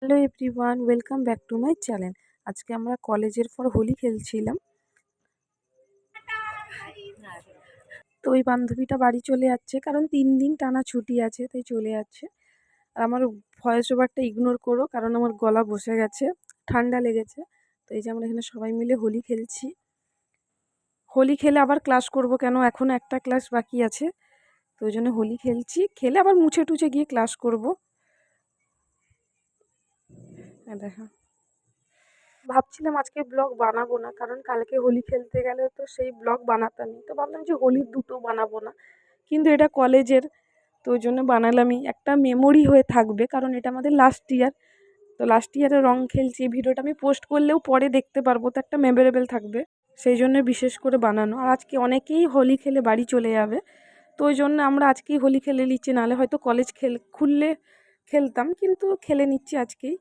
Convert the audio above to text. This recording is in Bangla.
Hello everyone, welcome back to my channel. আজকে আমরা কলেজের পর হোলি খেলছিলাম। তো ওই বান্ধবীটা বাড়ি চলে যাচ্ছে, কারণ 3 দিন টানা ছুটি আছে, তাই চলে যাচ্ছে। আর আমার ভয়েস ওভারটা ইগনোর করো, কারণ আমার গলা বসে গেছে, ঠান্ডা লেগেছে। তো এই যে আমরা এখানে সবাই মিলে হোলি খেলছি। হোলি খেলে আবার ক্লাস করব, কেন এখনও একটা ক্লাস বাকি আছে। তো ওই জন্য হোলি খেলছি, খেলে আবার মুছে টুছে গিয়ে ক্লাস করব। দেখো, ভাবছিলাম আজকে ব্লগ বানাবো না, কারণ কালকে হোলি খেলতে গেলে তো সেই ব্লগ বানাতামই। তো ভাবলাম যে হোলির দুটো বানাবো না, কিন্তু এটা কলেজের, তো ওই জন্য বানালামই। একটা মেমোরি হয়ে থাকবে, কারণ এটা আমাদের লাস্ট ইয়ার। তো লাস্ট ইয়ারে রং খেলছি, এই ভিডিওটা আমি পোস্ট করলেও পরে দেখতে পারবো, তো একটা মেমোরেবল থাকবে, সেই জন্য বিশেষ করে বানানো। আর আজকে অনেকেই হোলি খেলে বাড়ি চলে যাবে, তো ওই জন্য আমরা আজকেই হোলি খেলে নিচ্ছি, নাহলে হয়তো কলেজ খুললে খেলতাম, কিন্তু খেলে নিচ্ছি আজকেই।